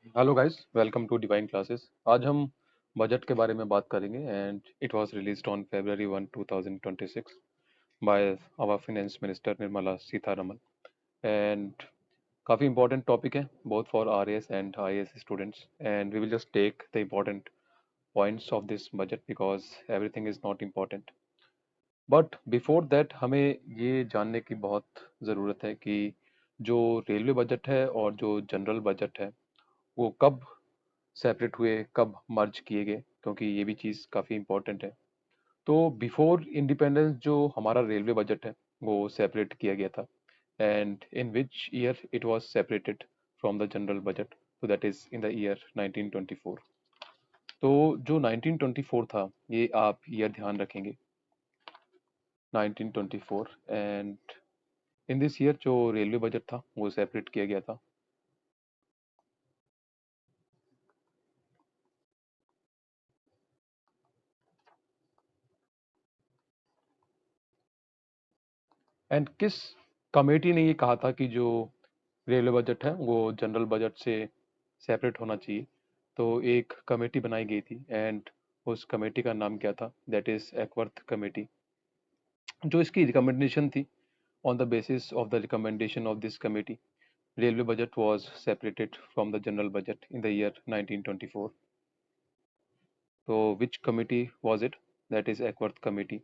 Hello guys, welcome to divine classes. आज हम budget के बारे में बात करेंगे and it was released on February 1, 2026 by our finance minister Nirmala Sitharaman. And काफ़ी इंपॉर्टेंट टॉपिक है both for RAS and IAS students, and we will just take the important points of this budget because everything is not important. But before that हमें ये जानने की बहुत ज़रूरत है कि जो रेलवे बजट है और जो जनरल बजट है वो कब सेपरेट हुए, कब मर्ज किए गए, क्योंकि ये भी चीज़ काफ़ी इंपॉर्टेंट है। तो बिफोर इंडिपेंडेंस जो हमारा रेलवे बजट है वो सेपरेट किया गया था, and in which year it was separated from the general budget, तो that is in the year 1924। तो जो 1924 था, ये आप ईयर ध्यान रखेंगे, 1924। एंड इन दिस ईयर जो रेलवे बजट था वो सेपरेट किया गया था। एंड किस कमेटी ने ये कहा था कि जो रेलवे बजट है वो जनरल बजट से सेपरेट होना चाहिए? तो एक कमेटी बनाई गई थी एंड उस कमेटी का नाम क्या था? That is Acworth committee. जो इसकी रिकमेंडेशन थी, on the basis of the recommendation of this committee, railway budget was separated from the general budget in the year 1924। तो which committee was it? That is Acworth committee.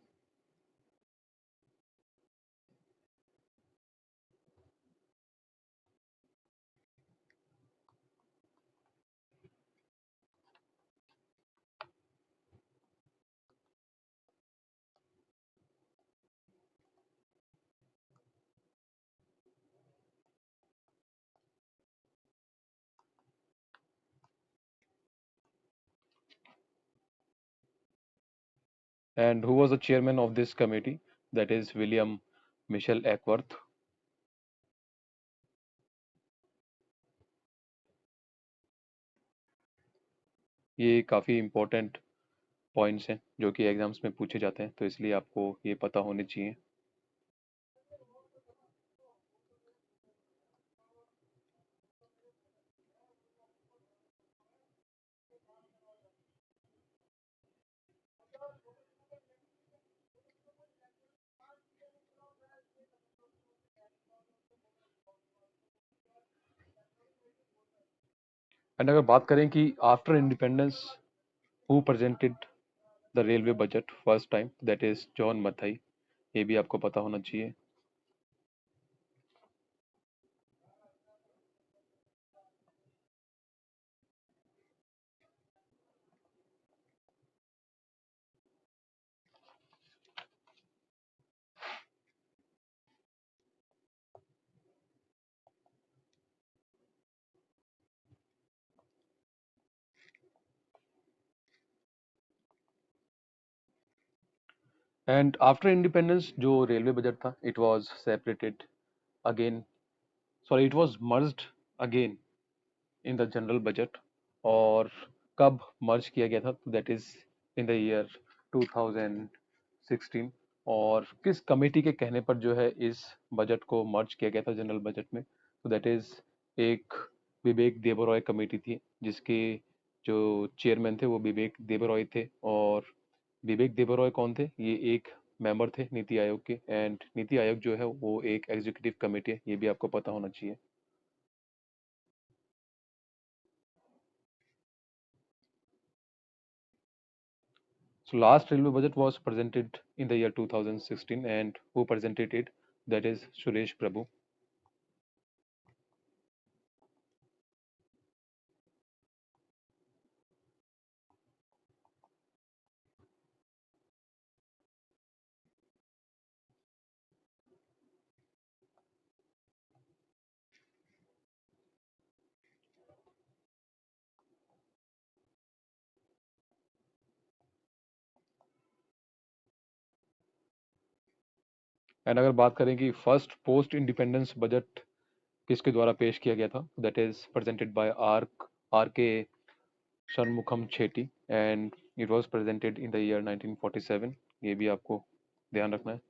And who was the chairman of this committee? That is William Mitchell Acworth. ये काफ़ी important points हैं जो कि exams में पूछे जाते हैं, तो इसलिए आपको ये पता होने चाहिए। एंड अगर बात करें कि after independence who presented the railway budget first time, that is John Mathai. ये भी आपको पता होना चाहिए। एंड आफ्टर इंडिपेंडेंस जो रेलवे बजट था, it was separated again, sorry, it was merged again in the general budget. और कब मर्ज किया गया था? तो that is in the year 2016। और किस कमेटी के कहने पर जो है इस बजट को मर्ज किया गया था जनरल बजट में? तो दैट इज एक विवेक देबरॉय कमेटी थी, जिसके जो चेयरमैन थे वो विवेक देबरॉय थे। और विवेक देबरॉय कौन थे? ये एक मेंबर थे नीति आयोग के, एंड नीति आयोग जो है वो एक एग्जीक्यूटिव कमेटी है, ये भी आपको पता होना चाहिए। So last railway budget was presented in the year 2016, and who presented it? That is Suresh Prabhu. And अगर बात करें कि फर्स्ट पोस्ट इंडिपेंडेंस बजट किसके द्वारा पेश किया गया था, that is presented by R K Shanmukham Chetty, and it was presented in the year 1947। ये भी आपको ध्यान रखना है।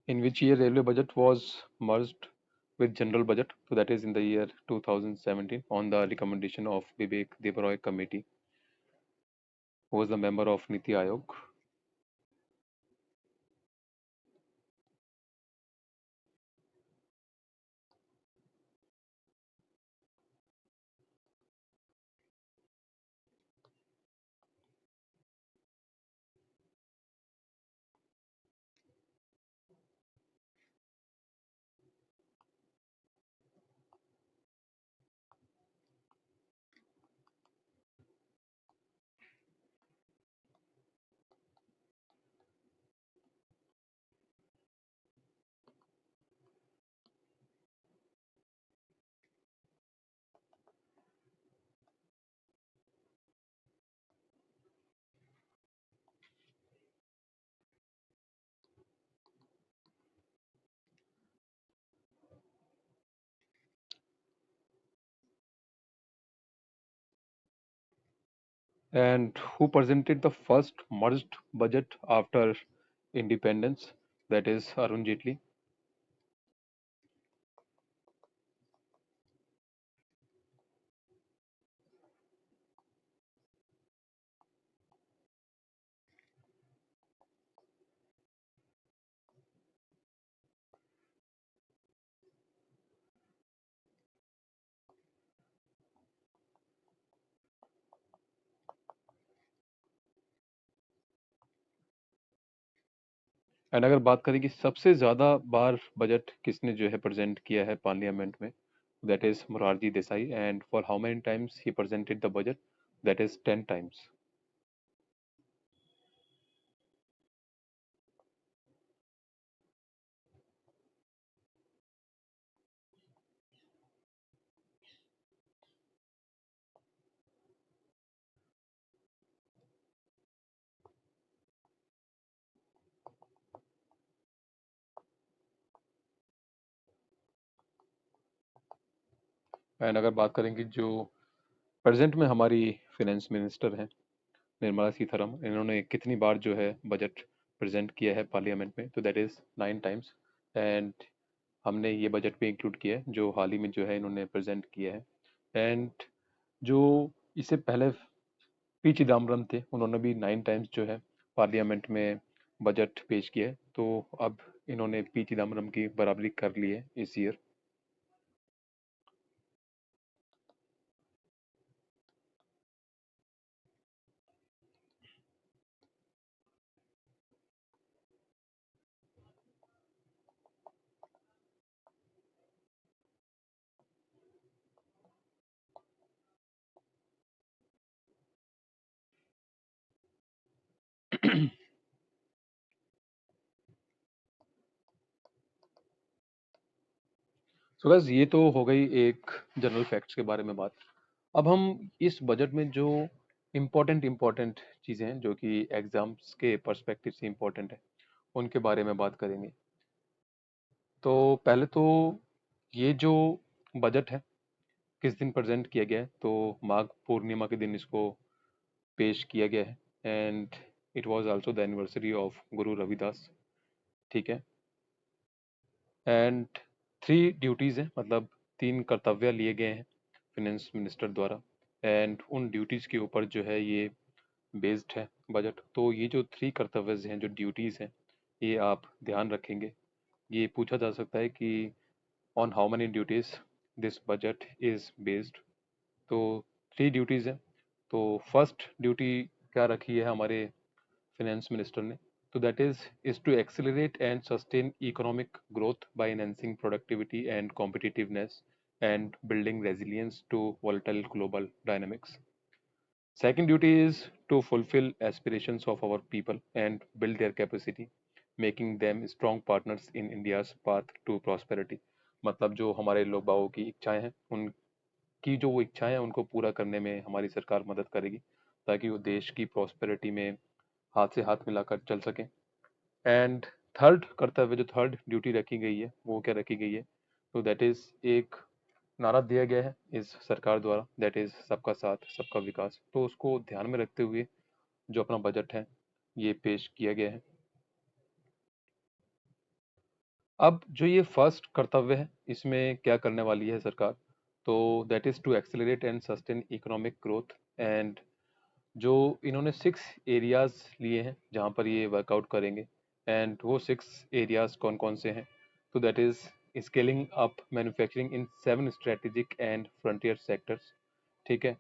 In which year railway budget was merged with general budget, so that is in the year 2017 on the recommendation of Vivek Debaroy committee, who was the member of Niti Aayog. And who presented the first merged budget after independence? That is Arun Jaitley. And अगर बात करें कि सबसे ज़्यादा बार budget किसने जो है present किया है पार्लियामेंट में, that is Morarji Desai, and for how many times he presented the budget, that is 10 times. And अगर बात करें कि जो प्रेजेंट में हमारी फाइनेंस मिनिस्टर हैं निर्मला सीतारमण, इन्होंने कितनी बार जो है बजट प्रेजेंट किया है पार्लियामेंट में, तो दैट इज 9 टाइम्स. एंड हमने ये बजट पे इंक्लूड किया है जो हाल ही में जो है इन्होंने प्रेजेंट किया है. एंड जो इससे पहले पी चिदम्बरम थे, उन्होंने भी 9 टाइम्स जो है पार्लियामेंट में बजट पेश किया है, तो अब इन्होंने पी चिदम्बरम की बराबरी कर ली है इस ईयर. सो बस ये तो हो गई एक जनरल फैक्ट्स के बारे में बात. अब हम इस बजट में जो इम्पोर्टेंट चीज़ें हैं जो कि एग्जाम्स के पर्सपेक्टिव से इम्पोर्टेंट है, उनके बारे में बात करेंगे. तो पहले तो ये जो बजट है किस दिन प्रेजेंट किया गया है, तो माघ पूर्णिमा के दिन इसको पेश किया गया है. And it was also the anniversary of Guru Ravidas. ठीक है. एंड 3 ड्यूटीज हैं, मतलब 3 कर्तव्य लिए गए हैं फिनेंस मिनिस्टर द्वारा, एंड उन ड्यूटीज के ऊपर जो है ये बेस्ड है बजट. तो ये जो 3 कर्तव्य हैं, जो ड्यूटीज हैं, ये आप ध्यान रखेंगे. ये पूछा जा सकता है कि on how many duties this budget is based. तो 3 ड्यूटीज हैं. तो फर्स्ट ड्यूटी क्या रखी है हमारे finance minister ने, तो that is to accelerate and sustain economic growth by enhancing productivity and competitiveness and building resilience to volatile global dynamics. Second duty is to fulfill aspirations of our people and build their capacity, making them strong partners in India's path to prosperity. मतलब जो हमारे लोग बागों की इच्छाएं हैं, उनकी जो वो इच्छाएं हैं उनको पूरा करने में हमारी सरकार मदद करेगी, ताकि वो देश की प्रॉस्पेरिटी में हाथ से हाथ मिलाकर चल सकें. एंड थर्ड कर्तव्य, जो थर्ड ड्यूटी रखी गई है, वो क्या रखी गई है, तो दैट इज एक नारा दिया गया है इस सरकार द्वारा, दैट इज सबका साथ सबका विकास. तो उसको ध्यान में रखते हुए जो अपना बजट है ये पेश किया गया है. अब जो ये फर्स्ट कर्तव्य है, इसमें क्या करने वाली है सरकार? तो that is to accelerate and sustain economic growth. And जो इन्होंने 6 एरियाज लिए हैं जहाँ पर ये वर्कआउट करेंगे, एंड वो 6 एरियाज कौन कौन से हैं? तो that is scaling up manufacturing in 7 strategic and frontier sectors, ठीक है।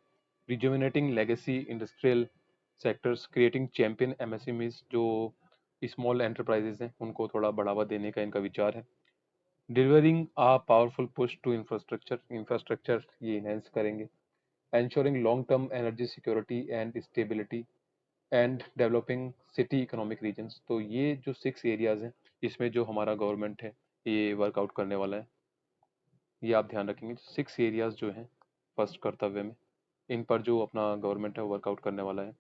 Rejuvenating legacy industrial sectors, creating champion MSMEs, जो स्मॉल एंटरप्राइजेज हैं उनको थोड़ा बढ़ावा देने का इनका विचार है। Delivering a powerful push to infrastructure, infrastructure ये इनहेंस करेंगे। ensuring long-term energy security and stability and developing city economic regions। तो ये जो 6 एरियाज हैं, इसमें जो हमारा गवर्नमेंट है ये वर्कआउट करने वाला है। ये आप ध्यान रखेंगे, 6 एरियाज जो हैं फर्स्ट कर्तव्य में, इन पर जो अपना गवर्नमेंट है वर्कआउट करने वाला है।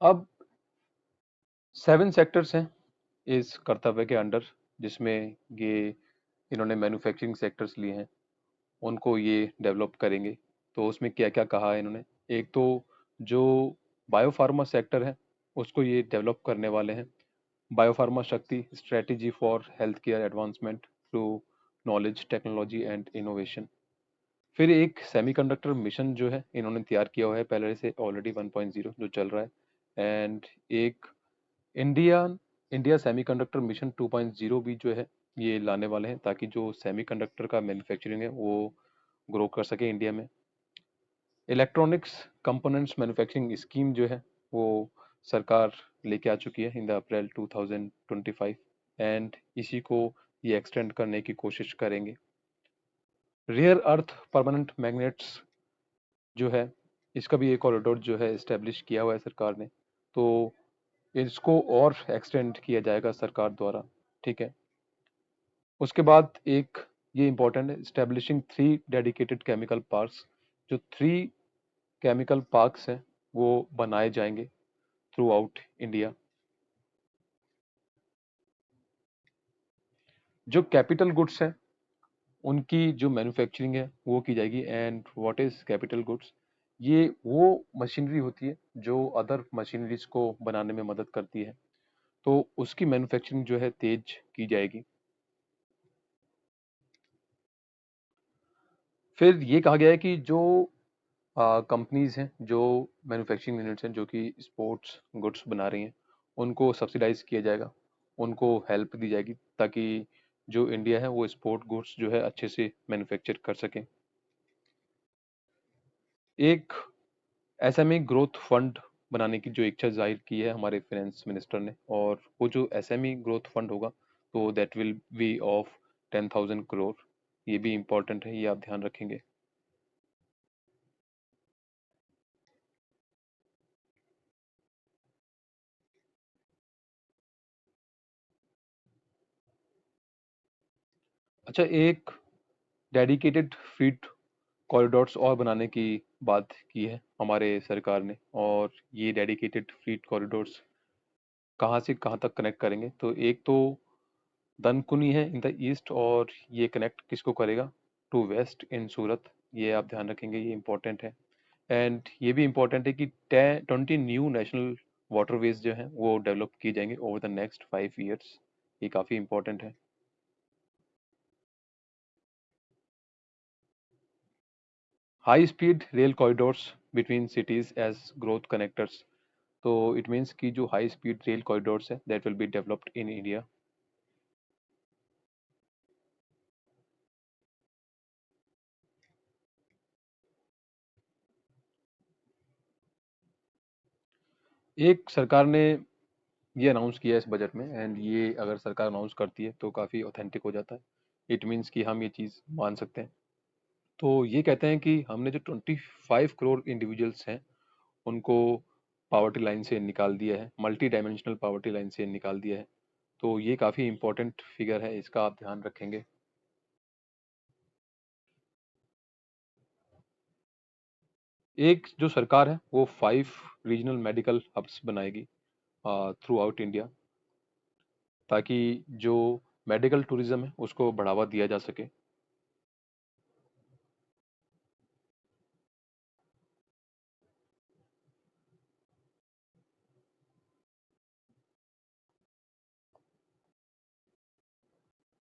अब 7 सेक्टर्स हैं इस कर्तव्य के अंडर, जिसमें ये इन्होंने मैन्युफैक्चरिंग सेक्टर्स लिए हैं, उनको ये डेवलप करेंगे। तो उसमें क्या क्या कहा है इन्होंने? एक तो जो बायोफार्मा सेक्टर है उसको ये डेवलप करने वाले हैं। बायोफार्मा शक्ति, strategy for health care advancement through knowledge technology and innovation. फिर एक सेमीकंडक्टर मिशन जो है इन्होंने तैयार किया हुआ है पहले से ऑलरेडी, 1.0 जो चल रहा है। एंड एक इंडिया इंडिया सेमीकंडक्टर मिशन 2.0 भी जो है ये लाने वाले हैं, ताकि जो सेमीकंडक्टर का मैन्युफैक्चरिंग है वो ग्रो कर सके इंडिया में। इलेक्ट्रॉनिक्स कंपोनेंट्स मैन्युफैक्चरिंग स्कीम जो है वो सरकार लेके आ चुकी है इन द अप्रैल 2025, एंड इसी को ये एक्सटेंड करने की कोशिश करेंगे। रेयर अर्थ परमानेंट मैग्नेट्स जो है, इसका भी एक कॉरिडोर जो है इस्टेब्लिश किया हुआ है सरकार ने, तो इसको और एक्सटेंड किया जाएगा सरकार द्वारा, ठीक है। उसके बाद एक ये इंपॉर्टेंट है, इस्टेब्लिशिंग 3 डेडिकेटेड केमिकल पार्क्स। जो 3 केमिकल पार्क्स हैं वो बनाए जाएंगे थ्रू आउट इंडिया। जो कैपिटल गुड्स हैं उनकी जो मैन्युफैक्चरिंग है वो की जाएगी। And what is capital goods? ये वो मशीनरी होती है जो अदर मशीनरीज को बनाने में मदद करती है, तो उसकी मैन्युफैक्चरिंग जो है तेज की जाएगी। फिर ये कहा गया है कि जो कंपनीज हैं, जो मैन्युफैक्चरिंग यूनिट्स हैं जो कि स्पोर्ट्स गुड्स बना रही हैं, उनको सब्सिडाइज किया जाएगा, उनको हेल्प दी जाएगी, ताकि जो इंडिया है वो स्पोर्ट गुड्स जो है अच्छे से मैन्युफैक्चर कर सकें। एक एसएमई ग्रोथ फंड बनाने की जो इच्छा जाहिर की है हमारे फाइनेंस मिनिस्टर ने, और वो जो एसएमई ग्रोथ फंड होगा तो that will B of 10,000 crore. ये भी इम्पोर्टेंट है, ये आप ध्यान रखेंगे। अच्छा, एक डेडिकेटेड फ्रीट कॉरिडोर्स और बनाने की बात की है हमारे सरकार ने, और ये डेडिकेटेड फ्रीट कॉरिडोर्स कहाँ से कहाँ तक कनेक्ट करेंगे? तो एक तो दनकुनी है इन द ईस्ट, और ये कनेक्ट किसको करेगा? टू वेस्ट इन सूरत। ये आप ध्यान रखेंगे, ये इंपॉर्टेंट है। एंड ये भी इंपॉर्टेंट है कि 20 न्यू नेशनल वाटरवेज जो हैं वो डेवलप किए जाएंगे ओवर द नेक्स्ट 5 ईयर्स। ये काफ़ी इंपॉर्टेंट है। High speed rail corridors between cities as growth connectors. तो इट मीन्स कि जो हाई स्पीड रेल कॉरिडोर्स है that will be developed in India. एक सरकार ने ये अनाउंस किया है इस बजट में, एंड ये अगर सरकार अनाउंस करती है तो काफ़ी ऑथेंटिक हो जाता है। इट मीन्स कि हम ये चीज़ मान सकते हैं। तो ये कहते हैं कि हमने जो 25 करोड़ इंडिविजुअल्स हैं उनको पावर्टी लाइन से निकाल दिया है, मल्टी डायमेंशनल पावर्टी लाइन से निकाल दिया है। तो ये काफ़ी इंपॉर्टेंट फिगर है, इसका आप ध्यान रखेंगे। एक जो सरकार है वो 5 रीजनल मेडिकल हब्स बनाएगी थ्रू आउट इंडिया, ताकि जो मेडिकल टूरिज्म है उसको बढ़ावा दिया जा सके।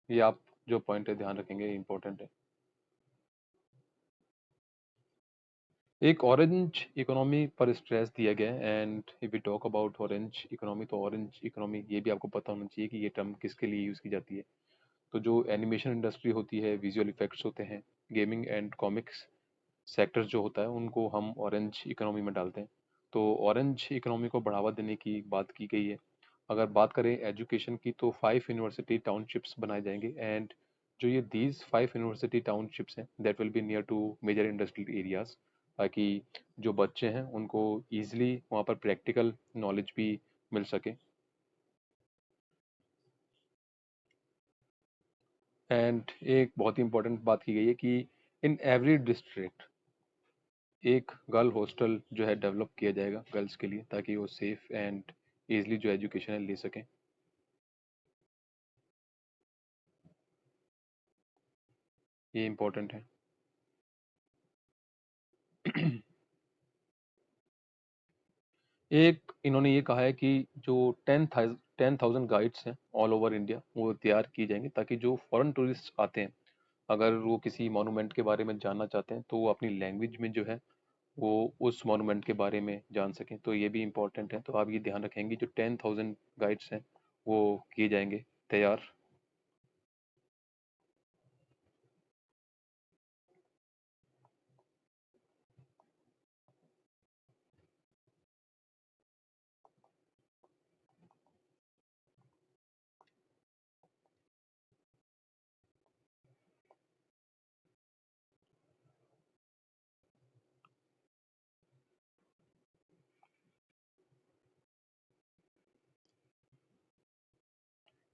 ये आप जो पॉइंट है ध्यान रखेंगे, इम्पोर्टेंट है। एक ऑरेंज इकोनॉमी पर स्ट्रेस दिया गया है, and if we talk about orange economy, तो ऑरेंज इकोनॉमी ये भी आपको पता होना चाहिए कि ये टर्म किसके लिए यूज़ की जाती है। तो जो एनिमेशन इंडस्ट्री होती है, विजुअल इफेक्ट्स होते हैं, गेमिंग एंड कॉमिक्स सेक्टर्स जो होता है, उनको हम ऑरेंज इकोनॉमी में डालते हैं। तो ऑरेंज इकोनॉमी को बढ़ावा देने की बात की गई है। अगर बात करें एजुकेशन की, तो 5 यूनिवर्सिटी टाउनशिप्स बनाए जाएंगे, एंड जो ये दीज 5 यूनिवर्सिटी टाउनशिप्स हैं that will be near to major industrial areas, ताकि जो बच्चे हैं उनको ईजिली वहाँ पर प्रैक्टिकल नॉलेज भी मिल सके। एंड एक बहुत ही इंपॉर्टेंट बात की गई है कि इन एवरी डिस्ट्रिक्ट एक गर्ल हॉस्टल जो है डेवलप किया जाएगा गर्ल्स के लिए, ताकि वो सेफ एंड इजली जो एजुकेशन है ले सकें। ये इम्पोर्टेंट है। एक इन्होंने ये कहा है कि जो 10,000 गाइड्स हैं ऑल ओवर इंडिया वो तैयार किए जाएंगे, ताकि जो फॉरेन टूरिस्ट आते हैं अगर वो किसी मोनूमेंट के बारे में जानना चाहते हैं तो वो अपनी लैंग्वेज में जो है वो उस मोनूमेंट के बारे में जान सकें। तो ये भी इम्पोर्टेंट है। तो आप ये ध्यान रखेंगे जो 10,000 गाइड्स हैं वो किए जाएंगे तैयार।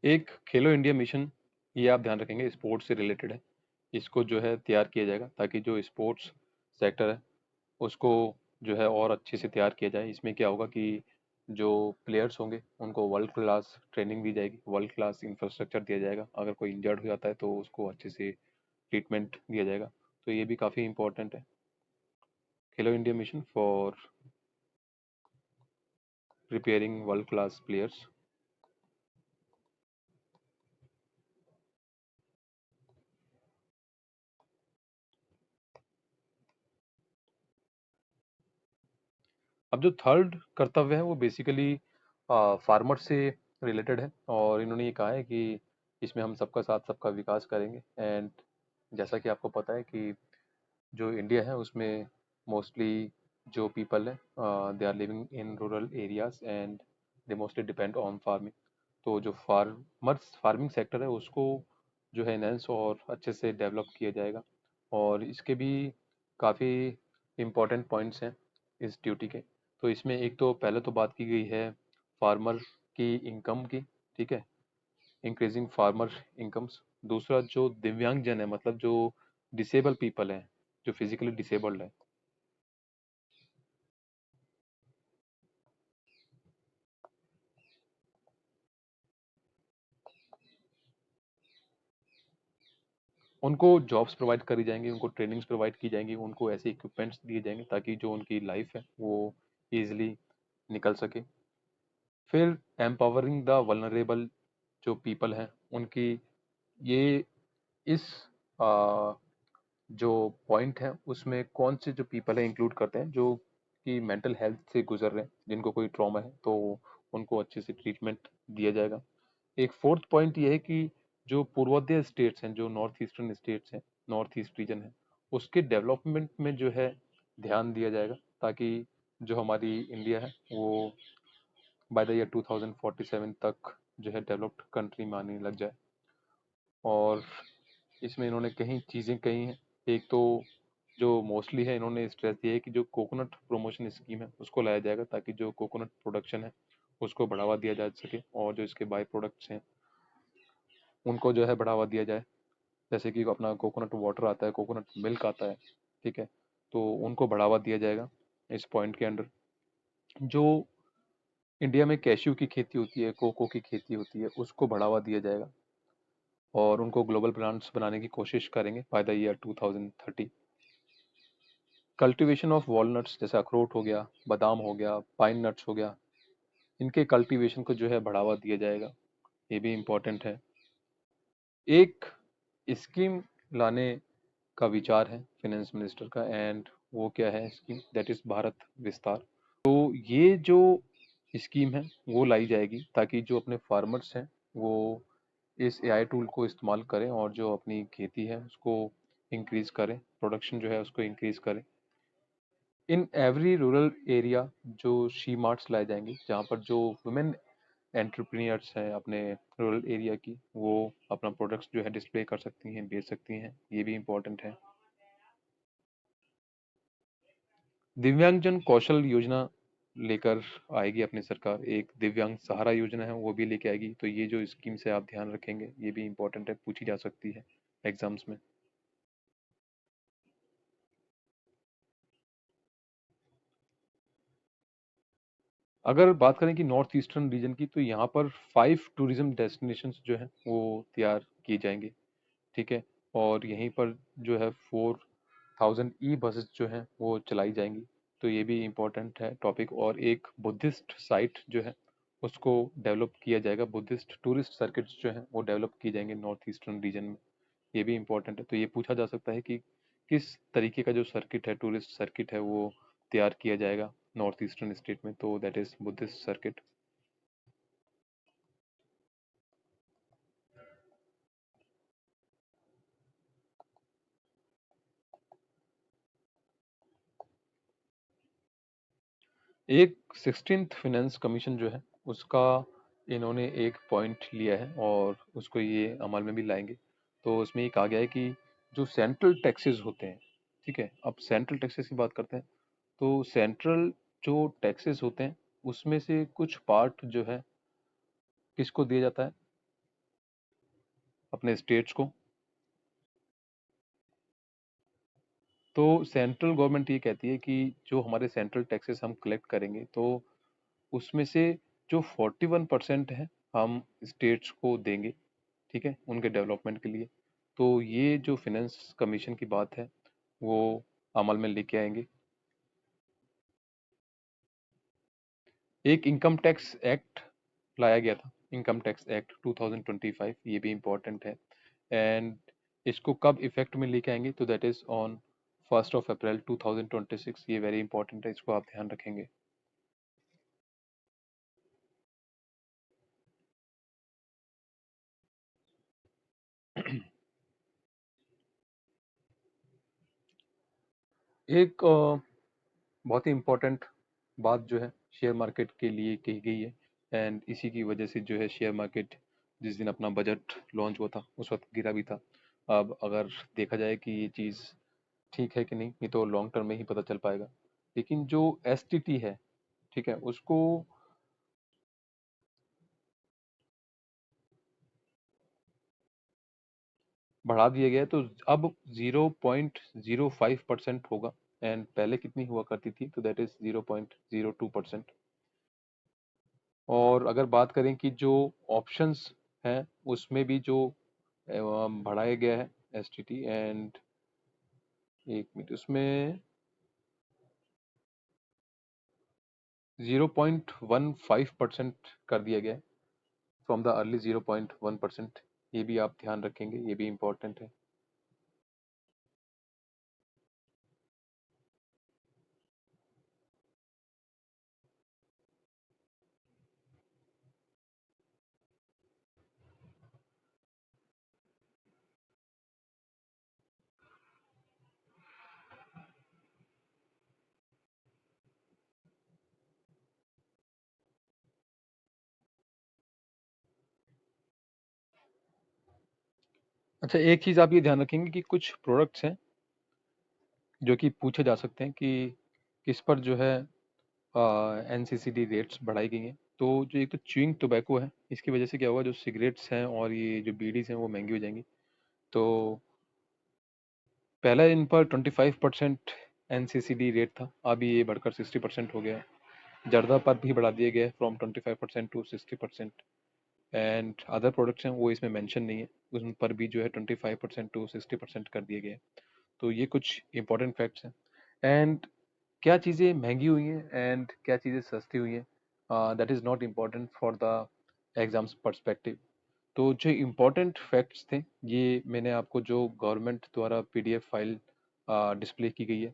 एक खेलो इंडिया मिशन, ये आप ध्यान रखेंगे, स्पोर्ट्स से रिलेटेड है। इसको जो है तैयार किया जाएगा ताकि जो स्पोर्ट्स सेक्टर है उसको जो है और अच्छे से तैयार किया जाए। इसमें क्या होगा कि जो प्लेयर्स होंगे उनको वर्ल्ड क्लास ट्रेनिंग दी जाएगी, वर्ल्ड क्लास इंफ्रास्ट्रक्चर दिया जाएगा, अगर कोई इंजर्ड हो जाता है तो उसको अच्छे से ट्रीटमेंट दिया जाएगा। तो ये भी काफ़ी इंपॉर्टेंट है, खेलो India mission for preparing world class players. अब जो थर्ड कर्तव्य है वो बेसिकली फार्मर से रिलेटेड है, और इन्होंने ये कहा है कि इसमें हम सबका साथ सबका विकास करेंगे। एंड जैसा कि आपको पता है कि जो इंडिया है उसमें मोस्टली जो पीपल है they are living in rural areas and they mostly depend on farming. तो जो फार्मर्स फार्मिंग सेक्टर है उसको जो है एनहेंस और अच्छे से डेवलप किया जाएगा। और इसके भी काफ़ी इम्पोर्टेंट पॉइंट्स हैं इस ड्यूटी के। तो इसमें एक तो पहले तो बात की गई है फार्मर की इनकम की, ठीक है, इंक्रीजिंग फार्मर इनकम्स। दूसरा जो दिव्यांग जन है, मतलब जो डिसेबल पीपल हैं, जो फिजिकली डिसेबल्ड है, उनको जॉब्स प्रोवाइड करी जाएंगी, उनको ट्रेनिंग्स प्रोवाइड की जाएंगी, उनको ऐसे इक्विपमेंट्स दिए जाएंगे ताकि जो उनकी लाइफ है वो ईजिली निकल सके। फिर एम्पावरिंग द वल्नरेबल जो पीपल हैं उनकी, ये इस आ, जो पॉइंट है उसमें कौन से जो पीपल है इंक्लूड करते हैं जो कि मेंटल हेल्थ से गुजर रहे हैं, जिनको कोई ट्रॉमा है, तो उनको अच्छे से ट्रीटमेंट दिया जाएगा। एक फोर्थ पॉइंट ये है कि जो पूर्वोदय स्टेट्स हैं, जो नॉर्थ ईस्टर्न स्टेट्स हैं, नॉर्थ ईस्ट रीजन है, उसके डेवलपमेंट में जो है ध्यान दिया जाएगा, ताकि जो हमारी इंडिया है वो बाय द ईयर 2047 तक जो है डेवलप्ड कंट्री में आने लग जाए। और इसमें इन्होंने कई चीज़ें कही हैं। एक तो जो मोस्टली है इन्होंने स्ट्रेस दिया है कि जो कोकोनट प्रमोशन स्कीम है उसको लाया जाएगा, ताकि जो कोकोनट प्रोडक्शन है उसको बढ़ावा दिया जा सके, और जो इसके बाई प्रोडक्ट्स हैं उनको जो है बढ़ावा दिया जाए। जैसे कि अपना कोकोनट वाटर आता है, कोकोनट मिल्क आता है, ठीक है, तो उनको बढ़ावा दिया जाएगा इस पॉइंट के अंडर। जो इंडिया में कैश्यू की खेती होती है, कोको की खेती होती है, उसको बढ़ावा दिया जाएगा। और उनको ग्लोबल ब्रांड्स बनाने की कोशिश करेंगे by the year 2030। Cultivation of walnuts जैसे अखरोट हो गया, बादाम हो गया, पाइन नट्स हो गया, इनके कल्टीवेशन को जो है बढ़ावा दिया जाएगा, ये भी इम्पोर्टेंट है। एक स्कीम लाने का विचार है फाइनेंस मिनिस्टर का, एंड वो क्या है स्कीम, दैट इज भारत विस्तार। तो ये जो स्कीम है वो लाई जाएगी ताकि जो अपने फार्मर्स हैं वो इस एआई टूल को इस्तेमाल करें और जो अपनी खेती है उसको इंक्रीज करें, प्रोडक्शन जो है उसको इंक्रीज करें। इन एवरी रूरल एरिया जो शी मार्ट्स लाए जाएंगे जहाँ पर जो वुमेन एंटरप्रेन्योर्स हैं अपने रूरल एरिया की, वो अपना प्रोडक्ट्स जो है डिस्प्ले कर सकती हैं, बेच सकती हैं, ये भी इम्पोर्टेंट है। दिव्यांगजन कौशल योजना लेकर आएगी अपनी सरकार, एक दिव्यांग सहारा योजना है वो भी लेके आएगी। तो ये जो स्कीम से आप ध्यान रखेंगे ये भी इम्पोर्टेंट है, पूछी जा सकती है एग्जाम्स में। अगर बात करें कि नॉर्थ ईस्टर्न रीजन की, तो यहाँ पर 5 टूरिज्म डेस्टिनेशंस जो हैं वो तैयार किए जाएंगे, ठीक है। और यहीं पर जो है 4000 ई बसेस जो हैं वो चलाई जाएंगी। तो ये भी इम्पोर्टेंट है टॉपिक। और एक बुद्धिस्ट साइट जो है उसको डेवलप किया जाएगा, बुद्धिस्ट टूरिस्ट सर्किट्स जो हैं वो डेवलप किए जाएंगे नॉर्थ ईस्टर्न रीजन में, ये भी इम्पोर्टेंट है। तो ये पूछा जा सकता है कि किस तरीके का जो सर्किट है, टूरिस्ट सर्किट है, वो तैयार किया जाएगा नॉर्थ ईस्टर्न स्टेट में, तो दैट इज बुद्धिस्ट सर्किट। एक 16th फाइनेंस कमीशन जो है उसका इन्होंने एक पॉइंट लिया है और उसको ये अमल में भी लाएंगे। तो उसमें ये कहा गया है कि जो सेंट्रल टैक्सेस होते हैं, ठीक है, अब सेंट्रल टैक्सेस की बात करते हैं। तो सेंट्रल जो टैक्सेस होते हैं उसमें से कुछ पार्ट जो है किसको दिया जाता है, अपने स्टेट्स को। तो सेंट्रल गवर्नमेंट ये कहती है कि जो हमारे सेंट्रल टैक्सेस हम कलेक्ट करेंगे तो उसमें से जो 41% है हम स्टेट्स को देंगे, ठीक है, उनके डेवलपमेंट के लिए। तो ये जो फाइनेंस कमीशन की बात है वो अमल में लेके आएंगे। एक इनकम टैक्स एक्ट लाया गया था, इनकम टैक्स एक्ट 2025, ये भी इम्पोर्टेंट है। एंड इसको कब इफेक्ट में लेके आएंगे, तो दैट इज ऑन 1 अप्रैल 2026। ये वेरी इंपॉर्टेंट है, इसको आप ध्यान रखेंगे। एक बहुत ही इम्पोर्टेंट बात जो है शेयर मार्केट के लिए कही गई है, एंड इसी की वजह से जो है शेयर मार्केट जिस दिन अपना बजट लॉन्च हुआ था उस वक्त गिरा भी था। अब अगर देखा जाए कि ये चीज़ ठीक है कि नहीं, ये तो लॉन्ग टर्म में ही पता चल पाएगा। लेकिन जो एसटीटी है, ठीक है, उसको बढ़ा दिया गया है। तो अब 0.05% होगा, एंड पहले कितनी हुआ करती थी, तो दैट इज 0.02%। और अगर बात करें कि जो ऑप्शंस हैं उसमें भी जो बढ़ाया गया है एसटीटी, एंड एक मिनट, उसमें 0.15% कर दिया गया है फ्रॉम द अर्ली 0.1%। ये भी आप ध्यान रखेंगे, ये भी इम्पोर्टेंट है। अच्छा, एक चीज़ आप ये ध्यान रखेंगे कि कुछ प्रोडक्ट्स हैं जो कि पूछे जा सकते हैं कि किस पर जो है एनसीसीडी रेट्स बढ़ाई गई हैं। तो जो एक तो च्युइंग टोबैको है, इसकी वजह से क्या होगा, जो सिगरेट्स हैं और ये जो बीडीज हैं वो महंगी हो जाएंगी। तो पहला इन पर 25% एनसीसीडी रेट था, अभी ये बढ़कर 60% हो गया है। जर्दा पर भी बढ़ा दिया गया है from 25% to 60%। And other products हैं वो इसमें मेंशन नहीं है, उन पर भी जो है 25% टू 60% कर दिए गए हैं। तो ये कुछ इंपॉर्टेंट फैक्ट्स हैं। एंड क्या चीज़ें महंगी हुई हैं एंड क्या चीज़ें सस्ती हुई हैं, that is not important for the exams perspective. तो जो इम्पोर्टेंट फैक्ट्स थे ये मैंने आपको जो गवर्नमेंट द्वारा पीडीएफ फाइल डिस्प्ले की गई है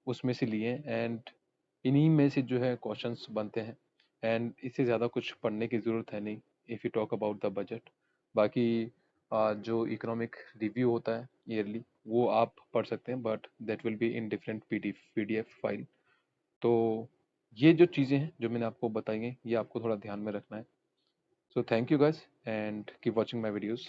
उसमें से लिए हैं। एंड इन्हीं में से जो है क्वेश्चंस बनते हैं। एंड इससे ज़्यादा कुछ पढ़ने की ज़रूरत है नहीं if you talk about the budget. बाकी जो इकोनॉमिक रिव्यू होता है ईयरली वो आप पढ़ सकते हैं, but that will be in different PDF file. तो ये जो चीज़ें हैं जो मैंने आपको बताई हैं ये आपको थोड़ा ध्यान में रखना है। So thank you guys and keep watching my videos.